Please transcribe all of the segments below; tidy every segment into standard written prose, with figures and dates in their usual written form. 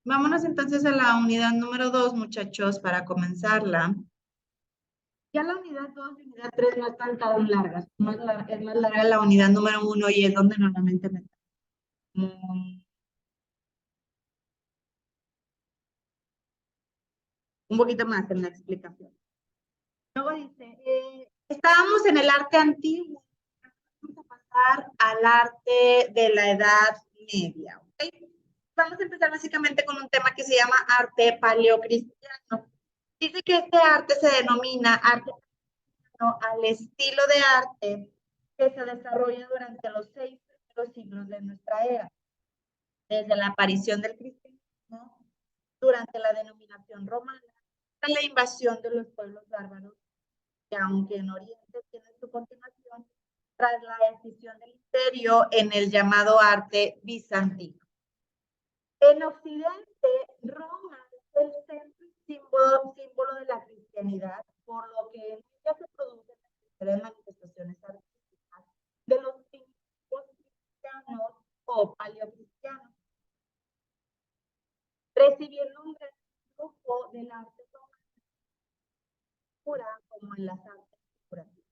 Vámonos entonces a la unidad número 2, muchachos, para comenzarla. Ya la unidad 2 y unidad 3 no están tan largas. Es más larga la unidad número 1 y es donde normalmente me... un poquito más en la explicación. Luego dice, estábamos en el arte antiguo, vamos a pasar al arte de la Edad Media, ¿ok? Vamos a empezar básicamente con un tema que se llama arte paleocristiano. Dice que este arte se denomina arte al estilo de arte que se desarrolla durante los 6 primeros siglos de nuestra era, desde la aparición del cristianismo, durante la denominación romana, hasta la invasión de los pueblos bárbaros, que aunque en Oriente tiene su continuación, tras la decisión del imperio en el llamado arte bizantino. En Occidente, Roma es el centro y símbolo de la cristianidad, por lo que en ella se producen las manifestaciones artísticas de los primitivos cristianos o paleocristianos, recibiendo un gran grupo del arte romano como en las artes figurativas.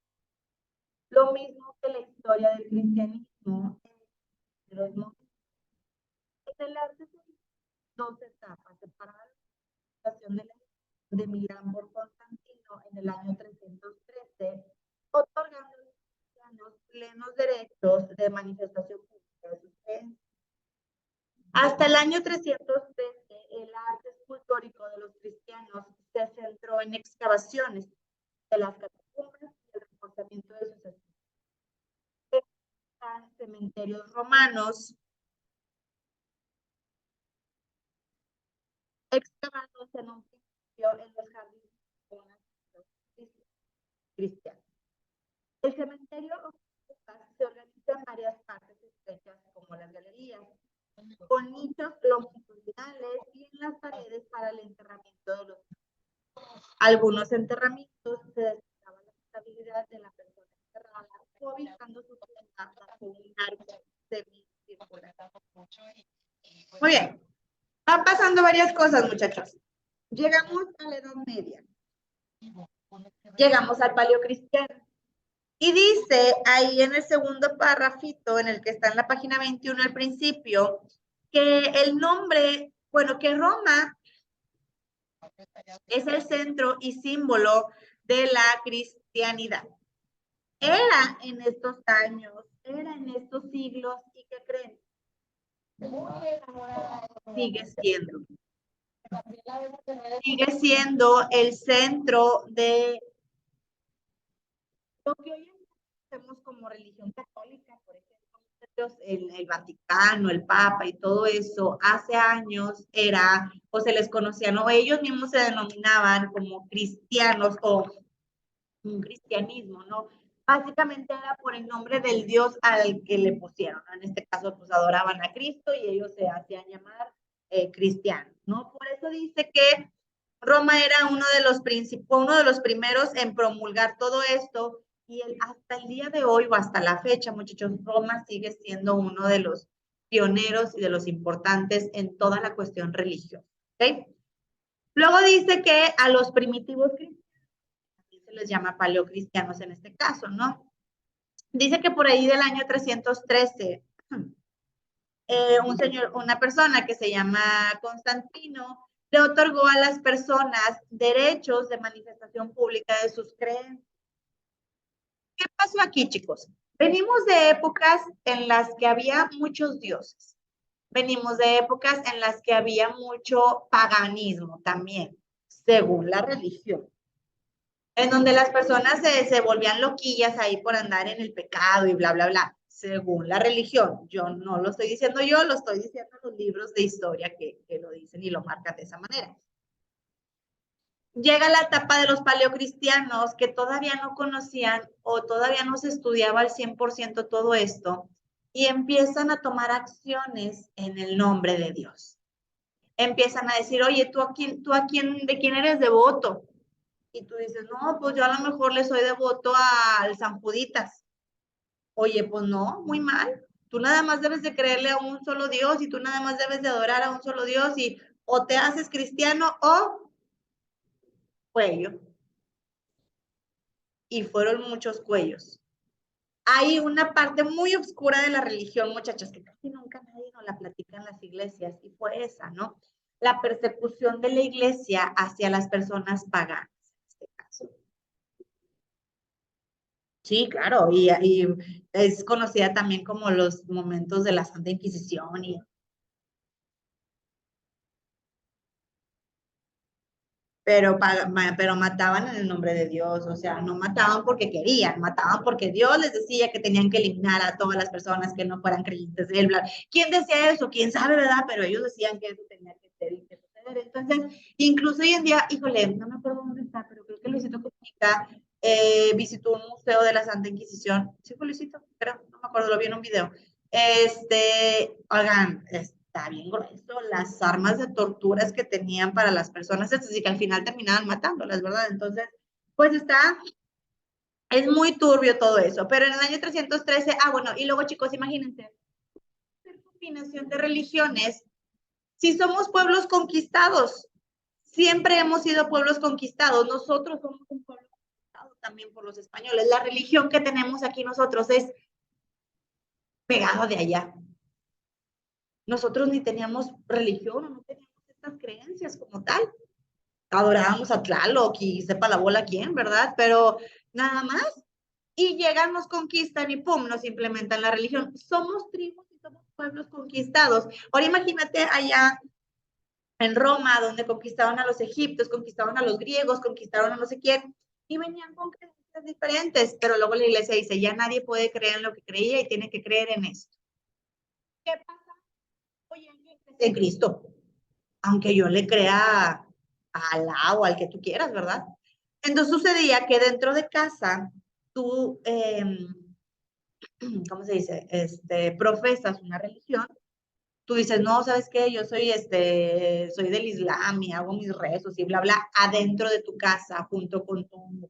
Lo mismo que la historia del cristianismo en los momentos. En el arte se dos etapas separadas de la fundación de Milán por Constantino en el año 313, otorgando a los cristianos plenos derechos de manifestación pública de sus creencias. Hasta el año 313, el arte escultórico de los cristianos se centró en excavaciones de las catacumbas y el reforzamiento de sus cementerios romanos, excavados en un principio en los jardines cristianos. El cementerio se organiza en varias partes estrechas como las galerías, con nichos longitudinales y en las paredes para el enterramiento de los niños. Algunos enterramientos se destacaba la estabilidad de la persona enterrada, ubicando su tumba bajo un arco semicircular. Muy bien, van pasando varias cosas, muchachos. Llegamos a la Edad Media. Llegamos al Paleocristiano. Y dice ahí en el segundo párrafito, en el que está en la página 21 al principio, que el nombre, bueno, que Roma es el centro y símbolo de la cristianidad. Era en estos años, era en estos siglos, ¿y qué creen? Sigue siendo. Sigue siendo el centro de lo que hoy conocemos como religión católica, por ejemplo. El Vaticano, el Papa y todo eso, hace años era, o se les conocían, o ellos mismos se denominaban como cristianos o un cristianismo, ¿no? Básicamente era por el nombre del Dios al que le pusieron, ¿no? En este caso, pues adoraban a Cristo y ellos se hacían llamar cristianos, ¿no? Por eso dice que Roma era uno de los primeros en promulgar todo esto. Y hasta el día de hoy o hasta la fecha, muchachos, Roma sigue siendo uno de los pioneros y de los importantes en toda la cuestión religiosa. ¿Okay? Luego dice que a los primitivos cristianos se les llama paleocristianos en este caso, ¿no? Dice que por ahí del año 313, una persona que se llama Constantino le otorgó a las personas derechos de manifestación pública de sus creencias. ¿Qué pasó aquí, chicos? Venimos de épocas en las que había muchos dioses. Venimos de épocas en las que había mucho paganismo también, según la religión. En donde las personas se volvían loquillas ahí por andar en el pecado y bla, bla, bla, según la religión. Yo no lo estoy diciendo yo, lo estoy diciendo los libros de historia que lo dicen y lo marcan de esa manera. Llega la etapa de los paleocristianos que todavía no conocían o todavía no se estudiaba al 100% todo esto y empiezan a tomar acciones en el nombre de Dios. Empiezan a decir, oye, ¿de quién eres devoto? Y tú dices, no, pues yo a lo mejor le soy devoto al San Juditas. Oye, pues no, muy mal. Tú nada más debes de creerle a un solo Dios y tú nada más debes de adorar a un solo Dios y O te haces cristiano o cuello. Y fueron muchos cuellos. Hay una parte muy oscura de la religión, muchachos, que casi nunca nadie nos la platica en las iglesias, y fue esa, ¿no? La persecución de la iglesia hacia las personas paganas, en este caso. Sí, claro, y es conocida también como los momentos de la Santa Inquisición y pero mataban en el nombre de Dios, o sea, no mataban porque querían, mataban porque Dios les decía que tenían que eliminar a todas las personas que no fueran creyentes de él. ¿Quién decía eso? ¿Quién sabe, verdad? Pero ellos decían que eso tenía que ser y que suceder. Entonces, incluso hoy en día, híjole, no me acuerdo dónde está, pero creo que Luisito Comunica visitó un museo de la Santa Inquisición. Sí fue Luisito, creo, no me acuerdo, lo vi en un video. Oigan, está bien grueso, las armas de torturas que tenían para las personas, es decir, que al final terminaban matándolas, ¿verdad? Entonces, pues es muy turbio todo eso, pero en el año 313, bueno, y luego chicos, imagínense, combinación de religiones, si somos pueblos conquistados, siempre hemos sido pueblos conquistados, nosotros somos un pueblo conquistado también por los españoles, la religión que tenemos aquí nosotros es pegada de allá. Nosotros ni teníamos religión, no teníamos estas creencias como tal. Adorábamos a Tlaloc y sepa la bola quién, ¿verdad? Pero nada más. Y llegan, nos conquistan y pum, nos implementan la religión. Somos tribus y somos pueblos conquistados. Ahora imagínate allá en Roma, donde conquistaron a los egipcios, conquistaron a los griegos, conquistaron a no sé quién, y venían con creencias diferentes. Pero luego la iglesia dice, ya nadie puede creer en lo que creía y tiene que creer en esto. ¿Qué pasa? Oye, en Cristo, aunque yo le crea a Alá o al que tú quieras, ¿verdad? Entonces sucedía que dentro de casa tú, ¿cómo se dice? Profesas una religión, tú dices, no, ¿sabes qué? Yo soy del Islam y hago mis rezos y bla, bla, adentro de tu casa, junto con tu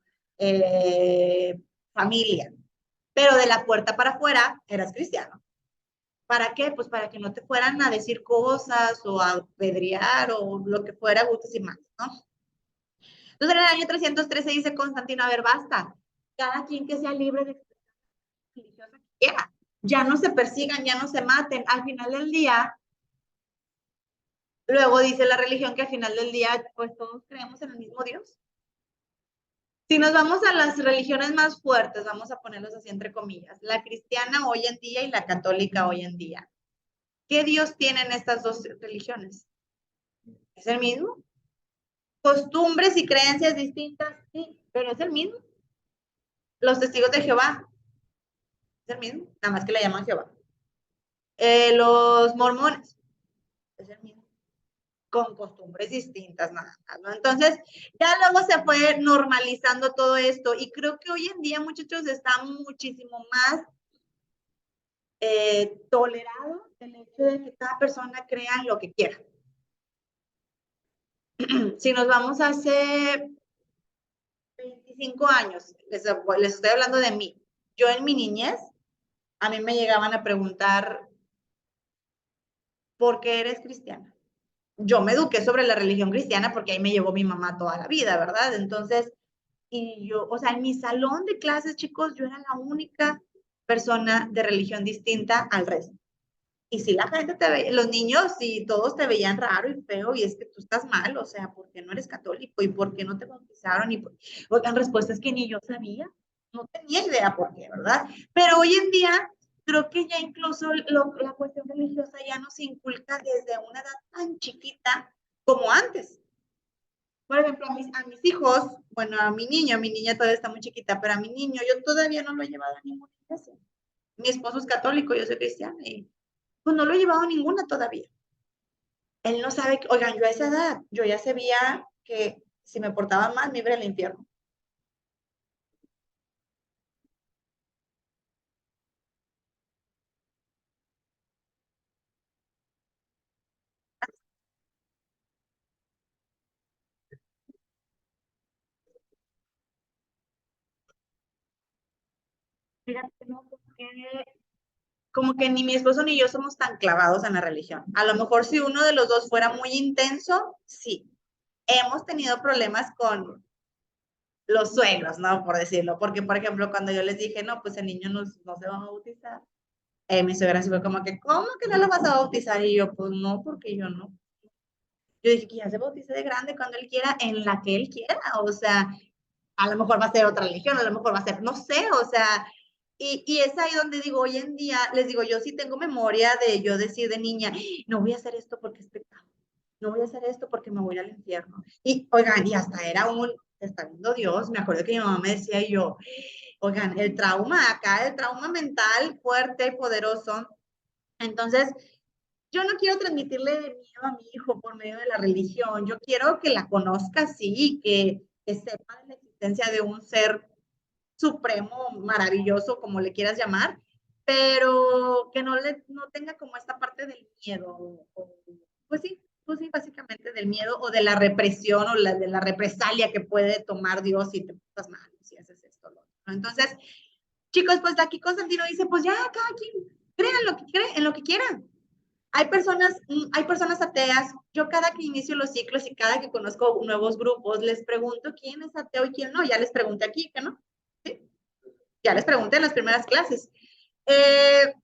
familia. Pero de la puerta para afuera eras cristiano. ¿Para qué? Pues para que no te fueran a decir cosas o a apedrear o lo que fuera, gustes y más, ¿no? Entonces en el año 313 dice Constantino, a ver, basta, cada quien que sea libre de expresión religiosa que quiera, ya no se persigan, ya no se maten, al final del día, luego dice la religión que al final del día, pues todos creemos en el mismo Dios. Si nos vamos a las religiones más fuertes, vamos a ponerlos así entre comillas, la cristiana hoy en día y la católica hoy en día. ¿Qué Dios tienen estas dos religiones? ¿Es el mismo? Costumbres y creencias distintas, sí, pero es el mismo. Los testigos de Jehová, es el mismo, nada más que le llaman Jehová. Los mormones, es el mismo, con costumbres distintas, nada más, ¿no? Entonces, ya luego se fue normalizando todo esto y creo que hoy en día, muchachos, está muchísimo más tolerado el hecho de que cada persona crea lo que quiera. Si nos vamos a hace 25 años, les estoy hablando de mí. Yo en mi niñez, a mí me llegaban a preguntar, ¿por qué eres cristiana? Yo me eduqué sobre la religión cristiana porque ahí me llevó mi mamá toda la vida, ¿verdad? Entonces, y yo, o sea, en mi salón de clases, chicos, yo era la única persona de religión distinta al resto. Y si la gente te ve, los niños, si todos te veían raro y feo, y es que tú estás mal, o sea, ¿por qué no eres católico? ¿Y por qué no te bautizaron? Oigan, respuestas que ni yo sabía, no tenía idea por qué, ¿verdad? Pero hoy en día, creo que ya incluso la cuestión religiosa ya nos inculca desde una edad tan chiquita como antes. Por ejemplo, a mis hijos, bueno, a mi niña todavía está muy chiquita, pero a mi niño yo todavía no lo he llevado a ninguna iglesia. Mi esposo es católico, yo soy cristiana y pues no lo he llevado a ninguna todavía. Él no sabe, oigan, yo a esa edad, yo ya sabía que si me portaba mal me iba al infierno. Fíjate, no, porque como que ni mi esposo ni yo somos tan clavados en la religión. A lo mejor si uno de los dos fuera muy intenso, sí. Hemos tenido problemas con los suegros, ¿no? Por decirlo. Porque, por ejemplo, cuando yo les dije, no, pues el niño no se va a bautizar, mi suegra se fue como que, ¿cómo que no lo vas a bautizar? Y yo, pues no, porque yo no. Yo dije que ya se bautice de grande cuando él quiera, en la que él quiera. O sea, a lo mejor va a ser otra religión, a lo mejor va a ser, no sé, o sea, y es ahí donde digo, hoy en día, les digo, yo sí tengo memoria de yo decir de niña, no voy a hacer esto porque es pecado, no voy a hacer esto porque me voy al infierno. Y oigan, y hasta era está viendo Dios, me acuerdo que mi mamá me decía y yo, oigan, el trauma acá, el trauma mental fuerte y poderoso. Entonces, yo no quiero transmitirle miedo a mi hijo por medio de la religión, yo quiero que la conozca, sí, que sepa de la existencia de un ser supremo, maravilloso, como le quieras llamar, pero que no tenga como esta parte del miedo, pues sí, básicamente del miedo o de la represión o de la represalia que puede tomar Dios si te portas mal, si haces esto, lo otro. Entonces, chicos, pues aquí Constantino dice, pues ya, cada quien crea en lo que cree, en lo que quieran. Hay personas ateas. Yo cada que inicio los ciclos y cada que conozco nuevos grupos, les pregunto quién es ateo y quién no. Ya les pregunté aquí, ¿que no? ¿Sí? Ya les pregunté en las primeras clases. Eh,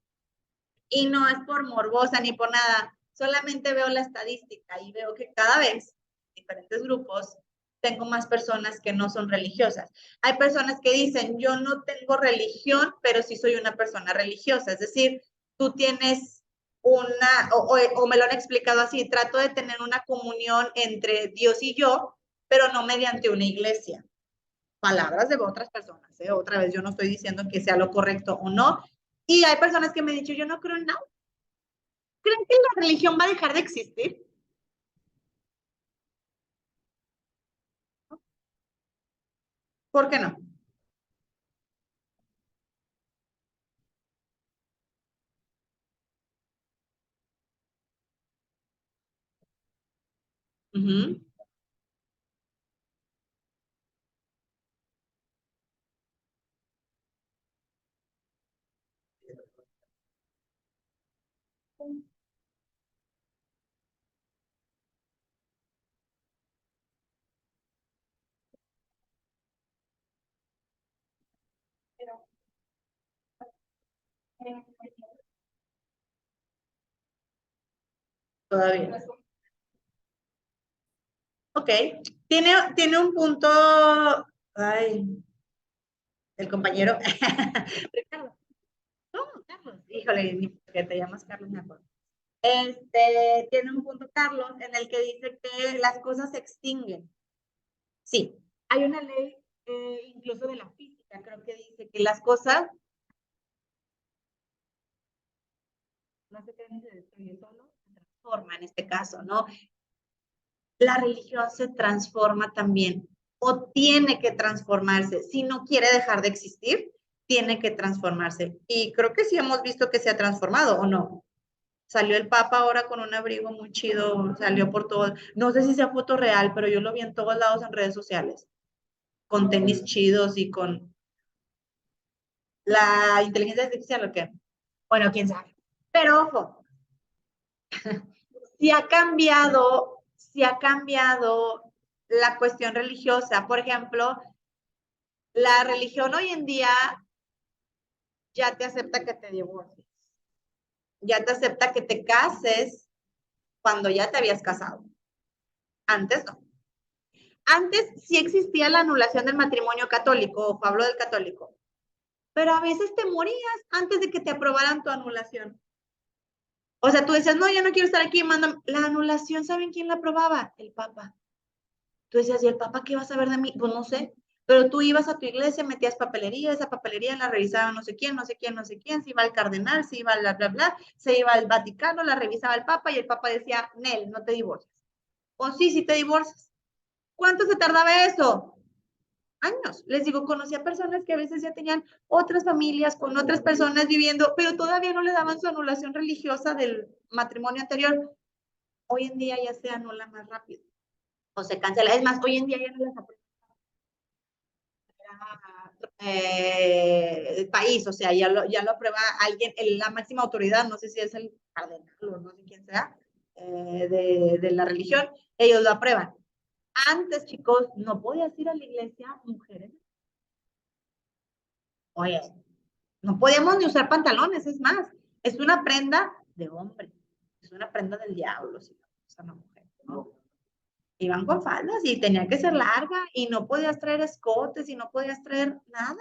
y no es por morbosa ni por nada. Solamente veo la estadística y veo que cada vez, en diferentes grupos, tengo más personas que no son religiosas. Hay personas que dicen, yo no tengo religión, pero sí soy una persona religiosa. Es decir, tú tienes o me lo han explicado así, trato de tener una comunión entre Dios y yo, pero no mediante una iglesia. Palabras de otras personas, ¿eh? Otra vez, yo no estoy diciendo que sea lo correcto o no. Y hay personas que me han dicho, yo no creo en nada. ¿Creen que la religión va a dejar de existir? ¿Por qué no? Uh -huh. Todavía. Ok. Tiene un punto. Ay, el compañero. Ricardo. No, Carlos. Híjole, ni que te llamas Carlos, me acuerdo. Tiene un punto, Carlos, en el que dice que las cosas se extinguen. Sí, hay una ley, incluso de la física, creo que dice que las cosas no se crean ni se destruyen, solo se transforman en este caso, ¿no? La religión se transforma también o tiene que transformarse. Si no quiere dejar de existir, tiene que transformarse. Y creo que sí hemos visto que se ha transformado, ¿o no? Salió el Papa ahora con un abrigo muy chido, salió por todo. No sé si sea foto real, pero yo lo vi en todos lados en redes sociales, con tenis chidos y con la inteligencia artificial, ¿o qué? Bueno, quién sabe. Pero ojo, si ha cambiado la cuestión religiosa. Por ejemplo, la religión hoy en día ya te acepta que te divorcies, ya te acepta que te cases cuando ya te habías casado. Antes no. Antes sí existía la anulación del matrimonio católico, o hablo del católico, pero a veces te morías antes de que te aprobaran tu anulación. O sea, tú decías, no, ya no quiero estar aquí, manda la anulación. ¿Saben quién la aprobaba? El Papa. Tú decías, ¿y el Papa qué va a saber de mí? Pues no sé. Pero tú ibas a tu iglesia, metías papelería, esa papelería la revisaba no sé quién, no sé quién, no sé quién, se iba al cardenal, se iba al bla, bla, bla, se iba al Vaticano, la revisaba el Papa y el Papa decía, Nel, no te divorcias. O sí, sí te divorcias. ¿Cuánto se tardaba eso? Años. Les digo, conocí a personas que a veces ya tenían otras familias con otras personas viviendo, pero todavía no le daban su anulación religiosa del matrimonio anterior. Hoy en día ya se anula más rápido o se cancela. Es más, hoy en día ya no las aprueban país, o sea, ya lo aprueba alguien, la máxima autoridad, no sé si es el cardenal o no sé quién sea, de la religión, ellos lo aprueban. Antes, chicos, no podías ir a la iglesia mujeres. Oye, no podíamos ni usar pantalones, es más, es una prenda de hombre, es una prenda del diablo, si no usa una mujer, ¿no? Iban con faldas y tenía que ser larga y no podías traer escotes y no podías traer nada.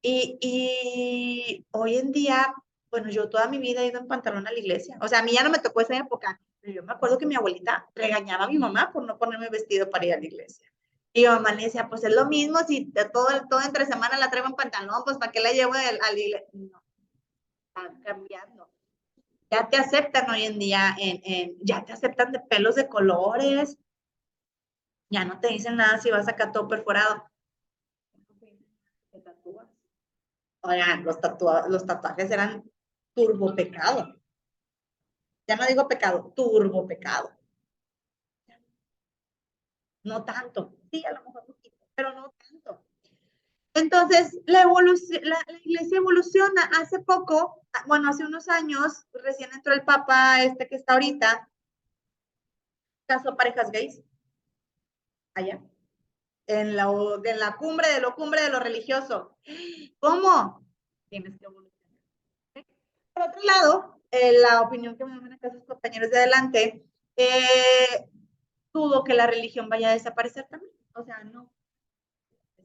Y hoy en día, bueno, yo toda mi vida he ido en pantalón a la iglesia. O sea, a mí ya no me tocó esa época, pero yo me acuerdo que mi abuelita regañaba a mi mamá por no ponerme vestido para ir a la iglesia. Y mi mamá le decía, pues es lo mismo, si todo entre semana la traigo en pantalón, pues ¿para qué la llevo a la iglesia? No, están cambiando. Ya te aceptan hoy en día, ya te aceptan de pelos de colores, ya no te dicen nada si vas acá todo perforado. Te tatúas. Oigan, los tatuajes eran turbo pecado. Ya no digo pecado, turbo pecado. No tanto. Sí, a lo mejor un poquito, pero no tanto. Entonces, la iglesia evoluciona. Hace poco, bueno, hace unos años, recién entró el papa este que está ahorita, casó parejas gays, allá, cumbre de lo religioso. ¿Cómo? Tienes que evolucionar. Por otro lado, la opinión que me dan acá sus compañeros de adelante, dudo que la religión vaya a desaparecer también. O sea, no,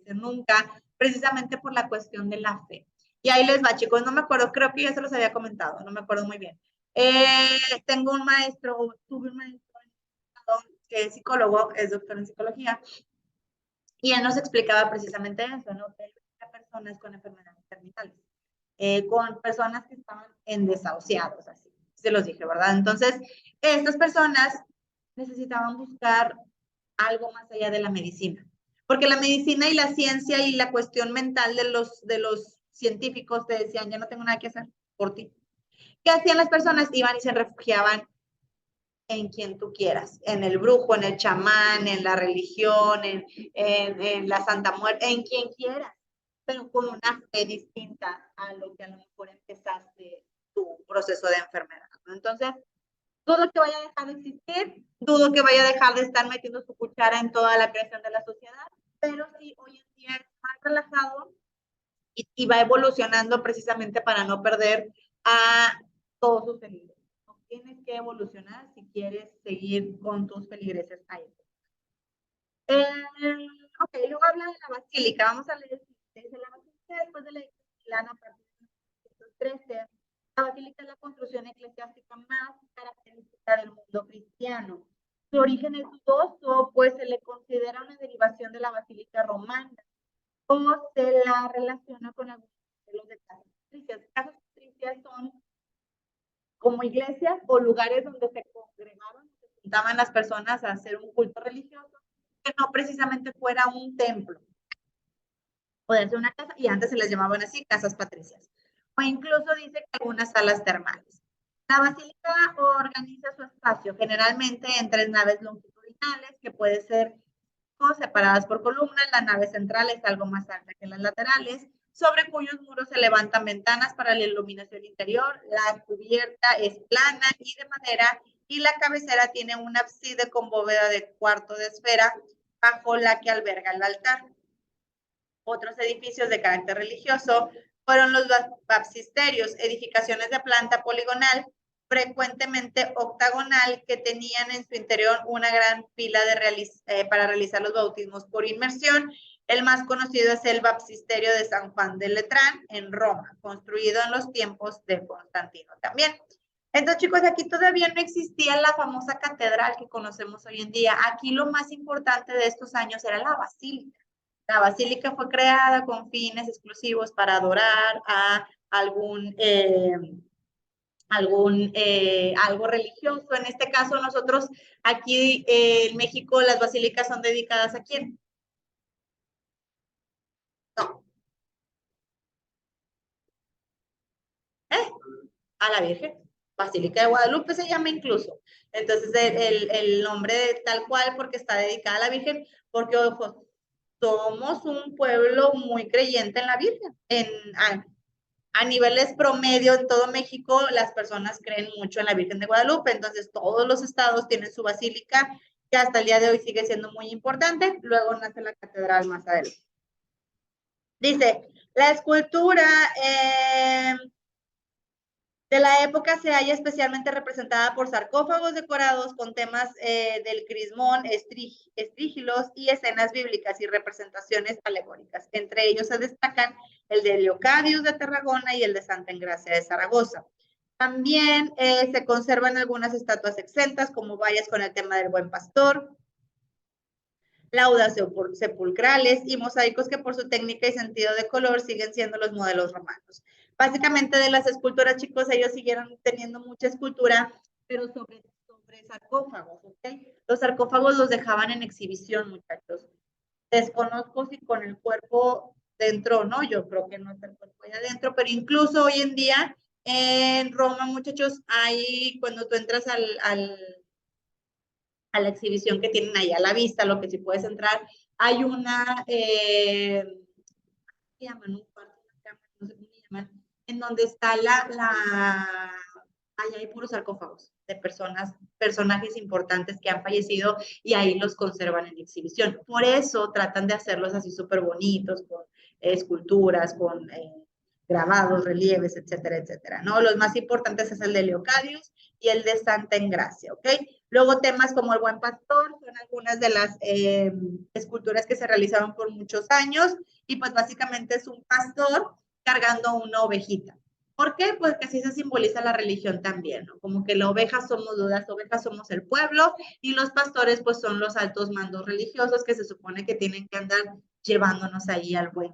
nunca, precisamente por la cuestión de la fe. Y ahí les va, chicos, no me acuerdo, creo que ya se los había comentado, no me acuerdo muy bien. Tengo un maestro, tuve un maestro que es psicólogo, es doctor en psicología, y él nos explicaba precisamente eso, ¿no? Que él veía personas con enfermedades terminales, con personas que estaban en desahuciados, así, se los dije, ¿verdad? Entonces, estas personas necesitaban buscar algo más allá de la medicina, porque la medicina y la ciencia y la cuestión mental de los científicos te decían, ya no tengo nada que hacer por ti. ¿Qué hacían las personas? Iban y se refugiaban en quien tú quieras, en el brujo, en el chamán, en la religión, en la Santa Muerte, en quien quieras, pero con una fe distinta a lo que a lo mejor empezaste tu proceso de enfermedad, ¿no? Entonces, dudo que vaya a dejar de existir, dudo que vaya a dejar de estar metiendo su cuchara en toda la creación de la sociedad, pero sí hoy en día es más relajado y va evolucionando precisamente para no perder a todos sus feligreses. No tienes que evolucionar si quieres seguir con tus feligreses ahí. Ok, luego habla de la basílica. Vamos a leer desde la basílica después de la edición milana a partir de 1913. La basílica es la construcción eclesiástica más característica del mundo cristiano. Su origen es dudoso, pues se le considera una derivación de la basílica romana o se la relaciona con algunos modelos de casas patricias. Casas patricias son como iglesias o lugares donde se congregaban, se juntaban las personas a hacer un culto religioso, que no precisamente fuera un templo. Podía ser una casa, y antes se les llamaban así, casas patricias. O incluso dice que algunas salas termales. La basílica organiza su espacio generalmente en 3 naves longitudinales, que puede ser separadas por columnas. La nave central es algo más alta que las laterales, sobre cuyos muros se levantan ventanas para la iluminación interior. La cubierta es plana y de madera, y la cabecera tiene un ábside con bóveda de cuarto de esfera, bajo la que alberga el altar. Otros edificios de carácter religioso fueron los baptisterios, edificaciones de planta poligonal, frecuentemente octagonal, que tenían en su interior una gran pila para realizar los bautismos por inmersión. El más conocido es el baptisterio de San Juan de Letrán, en Roma, construido en los tiempos de Constantino también. Entonces, chicos, aquí todavía no existía la famosa catedral que conocemos hoy en día. Aquí lo más importante de estos años era la basílica. La basílica fue creada con fines exclusivos para adorar a algo religioso. En este caso, nosotros aquí en México, las basílicas son dedicadas ¿a quién? No. A la Virgen. Basílica de Guadalupe se llama incluso. Entonces, el nombre tal cual porque está dedicada a la Virgen, porque, ojo, somos un pueblo muy creyente en la Virgen. A niveles promedio en todo México, las personas creen mucho en la Virgen de Guadalupe, entonces todos los estados tienen su basílica, que hasta el día de hoy sigue siendo muy importante. Luego nace la catedral más adelante. Dice, la escultura de la época se halla especialmente representada por sarcófagos decorados con temas del crismón, estrígilos y escenas bíblicas y representaciones alegóricas. Entre ellos se destacan el de Leocadius de Tarragona y el de Santa Engracia de Zaragoza. También se conservan algunas estatuas exentas, como vallas con el tema del Buen Pastor, laudas sepulcrales y mosaicos que por su técnica y sentido de color siguen siendo los modelos romanos. Básicamente de las esculturas, chicos, ellos siguieron teniendo mucha escultura, pero sobre sarcófagos, ¿ok? Los sarcófagos los dejaban en exhibición, muchachos. Desconozco si con el cuerpo dentro, ¿no? Yo creo que no está el cuerpo ahí adentro, pero incluso hoy en día en Roma, muchachos, hay, cuando tú entras a la exhibición que tienen ahí a la vista, lo que sí puedes entrar, hay una, ¿qué llaman? Un cuarto, una cámara, no sé cómo se llaman, en donde está ahí hay puros sarcófagos de personajes importantes que han fallecido y ahí los conservan en exhibición. Por eso tratan de hacerlos así súper bonitos, con esculturas, con grabados, relieves, etcétera, etcétera, ¿no? Los más importantes es el de Leocadius y el de Santa Engracia, ¿ok? Luego temas como el Buen Pastor son algunas de las esculturas que se realizaron por muchos años y pues básicamente es un pastor cargando una ovejita. ¿Por qué? Pues que así se simboliza la religión también, ¿no? Como que la oveja somos, las ovejas somos el pueblo y los pastores pues son los altos mandos religiosos que se supone que tienen que andar llevándonos ahí al buen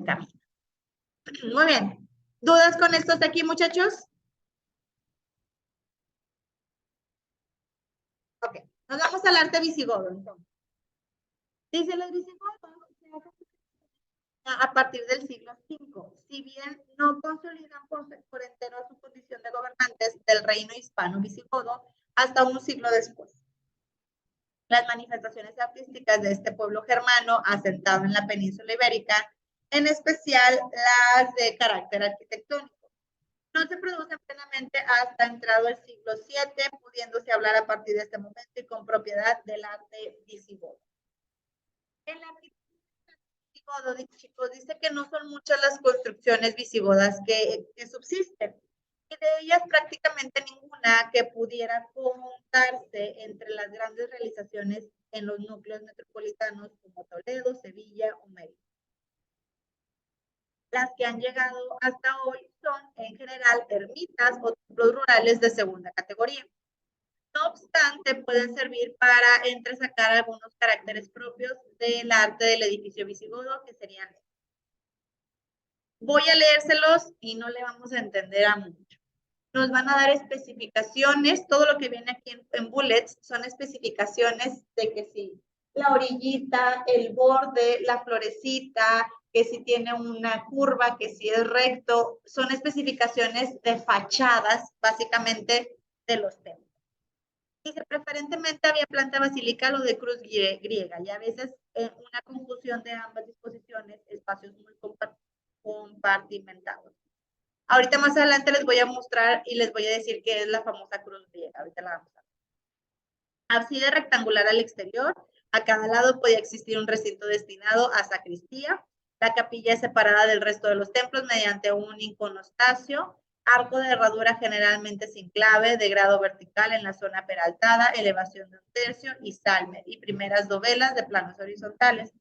camino. Muy bien. ¿Dudas con estos de aquí, muchachos? Ok. Nos vamos al arte visigodo, entonces. Dice, los visigodos a partir del siglo V, si bien no consolidan por entero su condición de gobernantes del reino hispano visigodo hasta un siglo después. Las manifestaciones artísticas de este pueblo germano asentado en la península ibérica, en especial las de carácter arquitectónico, no se producen plenamente hasta entrado el siglo VII, pudiéndose hablar a partir de este momento y con propiedad del arte visigodo. En la visigodo, chicos, dice que no son muchas las construcciones visigodas que subsisten, y de ellas prácticamente ninguna que pudiera contarse entre las grandes realizaciones en los núcleos metropolitanos como Toledo, Sevilla o Mérida. Las que han llegado hasta hoy son, en general, ermitas o templos rurales de segunda categoría. No obstante, pueden servir para entresacar algunos caracteres propios del arte del edificio visigodo, que serían estos. Voy a leérselos y no le vamos a entender a mucho. Nos van a dar especificaciones, todo lo que viene aquí en bullets son especificaciones de que sí, la orillita, el borde, la florecita, que si tiene una curva, que si es recto, son especificaciones de fachadas, básicamente, de los templos. Dice, preferentemente había planta basilical o de cruz griega, y a veces una confusión de ambas disposiciones, espacios muy compartimentados. Ahorita más adelante les voy a mostrar y les voy a decir qué es la famosa cruz griega. Ahorita la vamos a ver. Ábside rectangular al exterior. A cada lado podía existir un recinto destinado a sacristía. La capilla es separada del resto de los templos mediante un iconostasio. Arco de herradura generalmente sin clave, de grado vertical en la zona peraltada, elevación de un tercio y salme, y primeras dovelas de planos horizontales.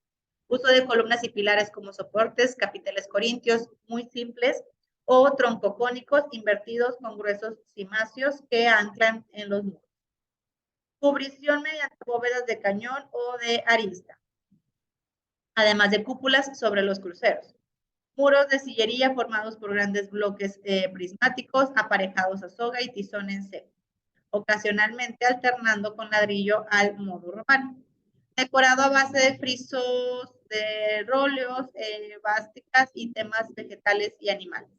Uso de columnas y pilares como soportes, capiteles corintios muy simples, o troncocónicos invertidos con gruesos cimacios que anclan en los muros. Cubrición mediante bóvedas de cañón o de arista, además de cúpulas sobre los cruceros. Muros de sillería formados por grandes bloques prismáticos aparejados a soga y tizón en seco, ocasionalmente alternando con ladrillo al modo romano. Decorado a base de frisos, de róleos, vásticas y temas vegetales y animales.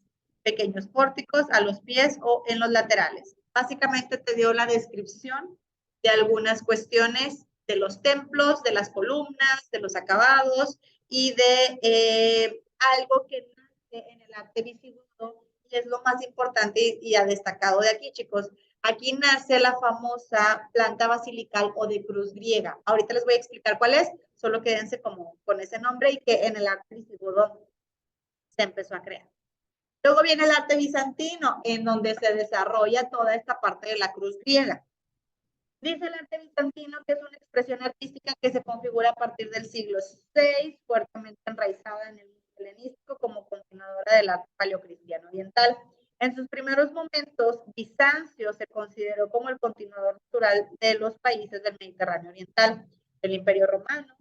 Pequeños pórticos a los pies o en los laterales. Básicamente te dio la descripción de algunas cuestiones de los templos, de las columnas, de los acabados y de algo que nace en el arte visigodo y es lo más importante y ha destacado de aquí, chicos. Aquí nace la famosa planta basilical o de cruz griega. Ahorita les voy a explicar cuál es, solo quédense como con ese nombre y que en el arte visigodo se empezó a crear. Luego viene el arte bizantino, en donde se desarrolla toda esta parte de la cruz griega. Dice el arte bizantino que es una expresión artística que se configura a partir del siglo VI, fuertemente enraizada en el mundo helenístico como continuadora del arte paleocristiano oriental. En sus primeros momentos, Bizancio se consideró como el continuador natural de los países del Mediterráneo oriental, del Imperio Romano,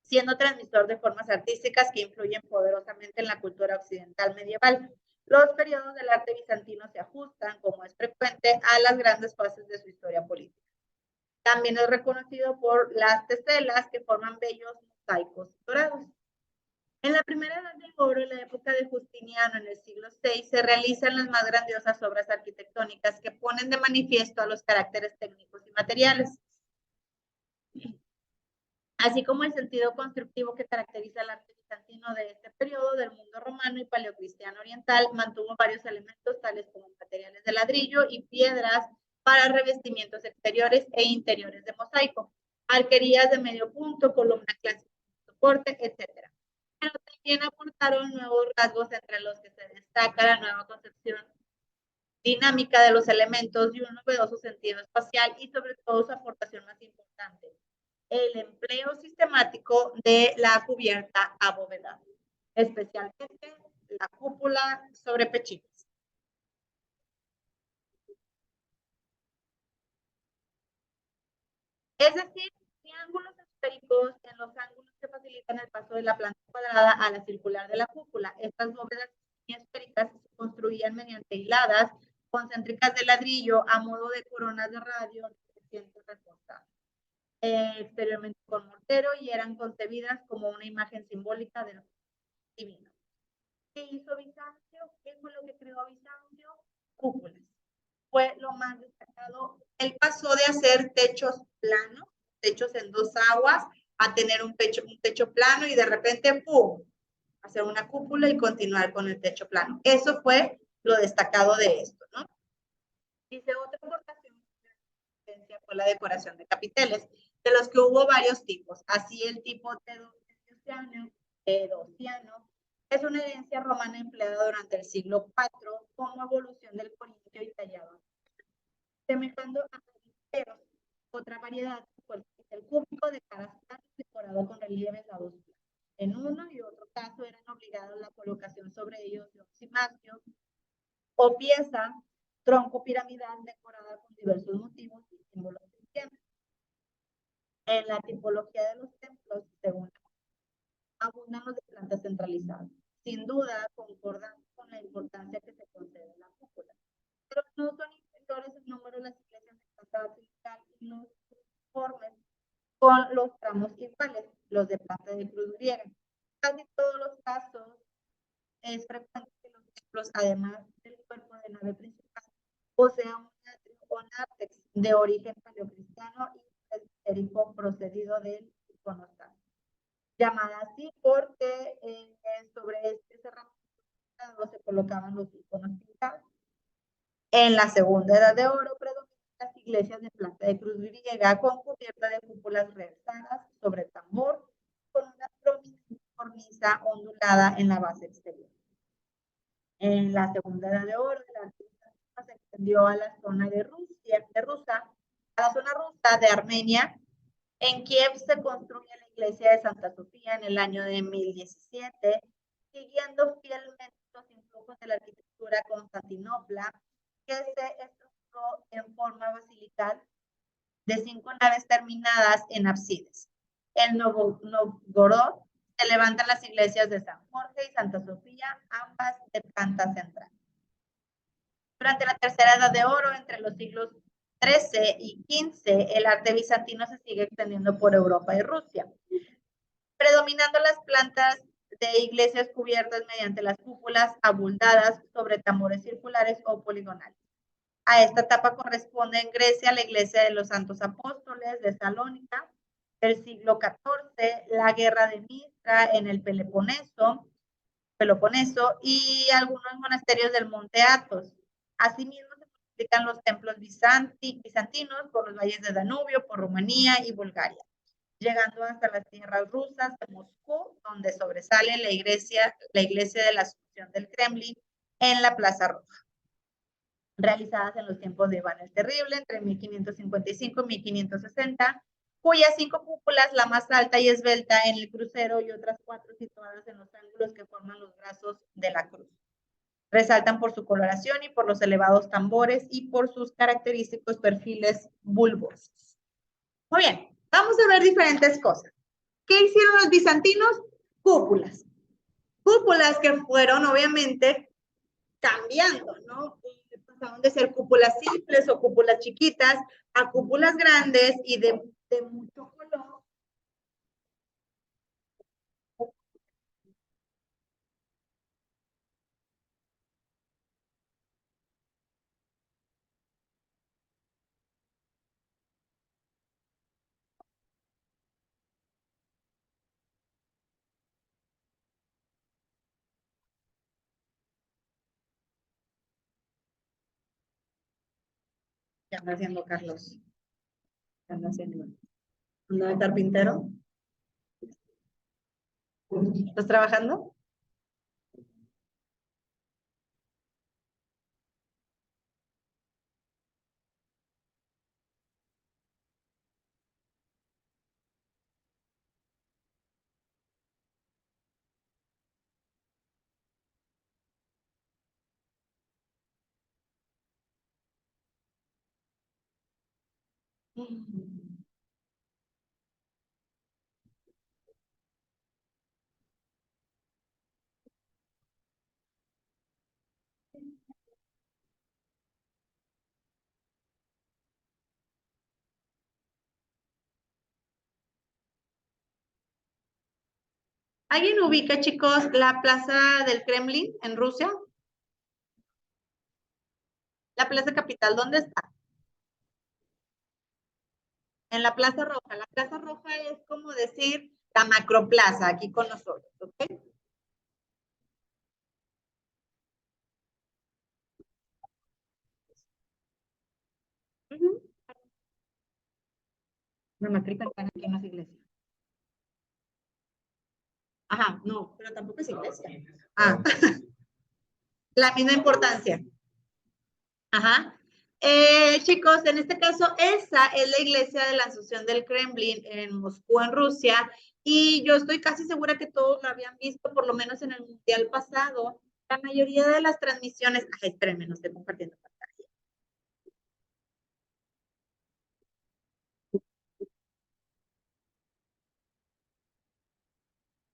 siendo transmisor de formas artísticas que influyen poderosamente en la cultura occidental medieval. Los periodos del arte bizantino se ajustan, como es frecuente, a las grandes fases de su historia política. También es reconocido por las teselas que forman bellos mosaicos dorados. En la primera edad del oro, en la época de Justiniano, en el siglo VI, se realizan las más grandiosas obras arquitectónicas que ponen de manifiesto a los caracteres técnicos y materiales, así como el sentido constructivo que caracteriza el arte bizantino de este periodo del mundo romano y paleocristiano oriental. Mantuvo varios elementos tales como materiales de ladrillo y piedras para revestimientos exteriores e interiores de mosaico, arquerías de medio punto, columna clásica de soporte, etc. Pero también aportaron nuevos rasgos entre los que se destaca la nueva concepción dinámica de los elementos y un novedoso sentido espacial y sobre todo su aportación más importante, el empleo sistemático de la cubierta abovedada, especialmente la cúpula sobre pechinas. Es decir, triángulos esféricos en los ángulos que facilitan el paso de la planta cuadrada a la circular de la cúpula. Estas bóvedas esféricas se construían mediante hiladas concéntricas de ladrillo a modo de coronas de radio reforzadas. Exteriormente con mortero y eran concebidas como una imagen simbólica del divino. ¿Qué hizo Bizancio? ¿Qué fue lo que creó Bizancio? Cúpulas. Fue lo más destacado. Él pasó de hacer techos planos, techos en dos aguas, a tener un techo plano y de repente, ¡pum!, hacer una cúpula y continuar con el techo plano. Eso fue lo destacado de esto, ¿no? Dice, otra aportación fue la decoración de capiteles, de los que hubo varios tipos. Así el tipo teodosiano es una herencia romana empleada durante el siglo IV como evolución del corintio y tallado. Semejando a peristeros, otra variedad fue el cúbico de caras decorado con relieves a dos planos. En uno y otro caso eran obligados la colocación sobre ellos de un cimacio o pieza, tronco piramidal decorada con diversos motivos y símbolos cristianos. En la tipología de los templos, según abundan los de planta centralizada, sin duda concordando con la importancia que se concede a la cúpula. Pero no son inferiores en número las iglesias de planta basilical y los conformes con los tramos iguales, los de planta de cruz griega. Casi todos los casos es frecuente que los templos, además del cuerpo de nave principal, posean un nártex de origen paleocristiano y presbitérico procedido del iconostasio, llamada así porque sobre este cerramiento se colocaban los iconos pintados. En la segunda edad de oro predominan las iglesias de planta de cruz griega con cubierta de cúpulas reversadas sobre tambor con una cornisa ondulada en la base exterior. En la segunda edad de oro, la arquitectura se extendió a la zona de Rusia, a la zona rusa de Armenia. En Kiev se construye la iglesia de Santa Sofía en el año de 1017, siguiendo fielmente los influjos de la arquitectura constantinopla, que se estructuró en forma basilical de 5 naves terminadas en ábsides. En Novgorod se levantan las iglesias de San Jorge y Santa Sofía, ambas de planta central. Durante la tercera edad de oro, entre los siglos XIII y XV, el arte bizantino se sigue extendiendo por Europa y Rusia, predominando las plantas de iglesias cubiertas mediante las cúpulas abultadas sobre tambores circulares o poligonales. A esta etapa corresponde en Grecia la iglesia de los Santos Apóstoles de Salónica, del siglo XIV, la guerra de Mistra en el Peloponeso y algunos monasterios del monte Athos. Asimismo, se multiplican los templos bizantinos por los valles de Danubio, por Rumanía y Bulgaria, llegando hasta las tierras rusas de Moscú, donde sobresale la iglesia de la Asunción del Kremlin en la Plaza Roja, realizadas en los tiempos de Iván el Terrible, entre 1555 y 1560, cuyas 5 cúpulas, la más alta y esbelta en el crucero y otras 4 situadas en los ángulos que forman los brazos de la cruz. Resaltan por su coloración y por los elevados tambores y por sus característicos perfiles bulbosos. Muy bien, vamos a ver diferentes cosas. ¿Qué hicieron los bizantinos? Cúpulas. Cúpulas que fueron obviamente cambiando, ¿no? Pasaron de ser cúpulas simples o cúpulas chiquitas a cúpulas grandes y de mucho color. ¿Qué anda haciendo Carlos? ¿Qué anda haciendo? ¿Anda de carpintero? ¿Estás trabajando? ¿Alguien ubica, chicos, la plaza del Kremlin en Rusia? La plaza capital, ¿dónde está? En la Plaza Roja. La Plaza Roja es como decir la macroplaza aquí con nosotros, ¿ok? La matrícula están aquí en las iglesias. Ajá, no, pero tampoco es iglesia. Ah, la misma importancia. Ajá. Chicos, en este caso, esa es la iglesia de la Asunción del Kremlin en Moscú, en Rusia, y yo estoy casi segura que todos la habían visto, por lo menos en el Mundial pasado. La mayoría de las transmisiones, ay, espérenme, no estoy compartiendo pantalla.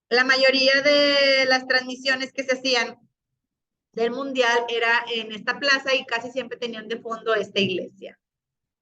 La mayoría de las transmisiones que se hacían del Mundial era en esta plaza y casi siempre tenían de fondo esta iglesia.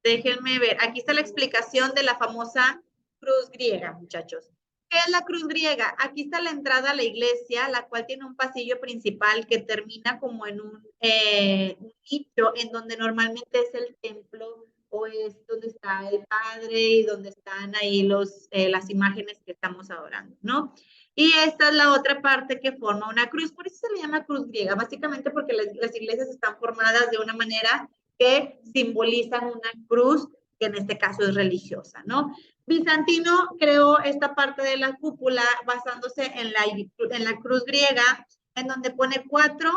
Déjenme ver, aquí está la explicación de la famosa cruz griega, muchachos. ¿Qué es la cruz griega? Aquí está la entrada a la iglesia, la cual tiene un pasillo principal que termina como en un nicho en donde normalmente es el templo o es donde está el Padre y donde están ahí las imágenes que estamos adorando, ¿no? Y esta es la otra parte que forma una cruz, por eso se le llama cruz griega, básicamente porque las iglesias están formadas de una manera que simbolizan una cruz, que en este caso es religiosa, ¿no? Bizantino creó esta parte de la cúpula basándose en la cruz griega, en donde pone 4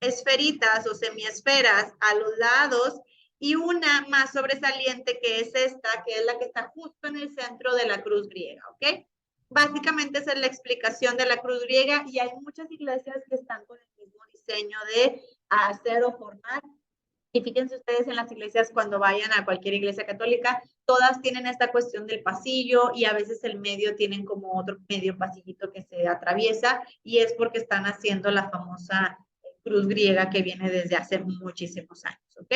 esferitas o semiesferas a los lados y una más sobresaliente que es esta, que es la que está justo en el centro de la cruz griega, ¿ok? Básicamente esa es la explicación de la cruz griega y hay muchas iglesias que están con el mismo diseño de hacer o formar. Y fíjense ustedes en las iglesias, cuando vayan a cualquier iglesia católica, todas tienen esta cuestión del pasillo y a veces el medio tienen como otro medio pasillito que se atraviesa y es porque están haciendo la famosa cruz griega que viene desde hace muchísimos años, ¿ok?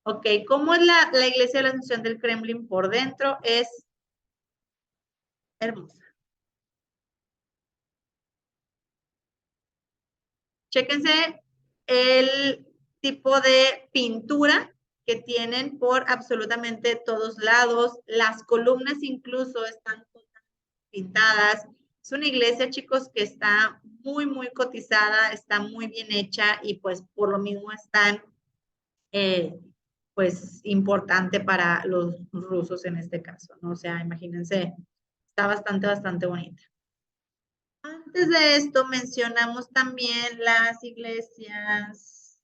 Ok, ¿cómo es la iglesia de la Asunción del Kremlin por dentro? Es hermosa. Chéquense el tipo de pintura que tienen por absolutamente todos lados. Las columnas incluso están pintadas. Es una iglesia, chicos, que está muy, muy cotizada, está muy bien hecha y pues por lo mismo están, pues, importante para los rusos en este caso, ¿no? O sea, imagínense, está bastante, bastante bonita. Antes de esto mencionamos también las iglesias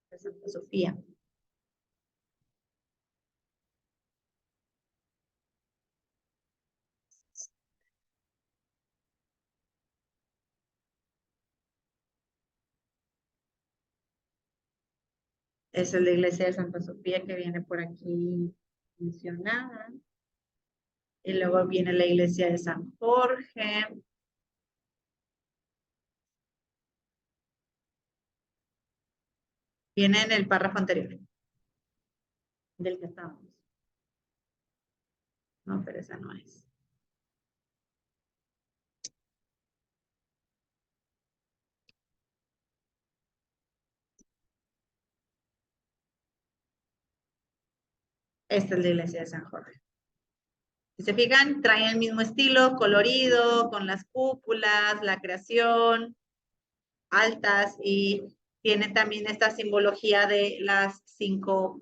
de Santa Sofía. Esa es la iglesia de Santa Sofía que viene por aquí mencionada. Y luego viene la iglesia de San Jorge. Viene en el párrafo anterior del que estábamos. No, pero esa no es. Esta es la iglesia de San Jorge. Si se fijan, trae el mismo estilo, colorido, con las cúpulas, la creación, altas, y tiene también esta simbología de las 5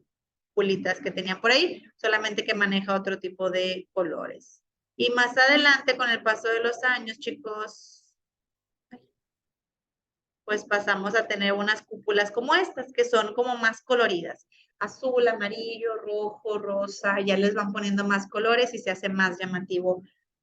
pulitas que tenían por ahí, solamente que maneja otro tipo de colores. Y más adelante, con el paso de los años, chicos, pues pasamos a tener unas cúpulas como estas, que son como más coloridas. Azul, amarillo, rojo, rosa, ya les van poniendo más colores y se hace más llamativo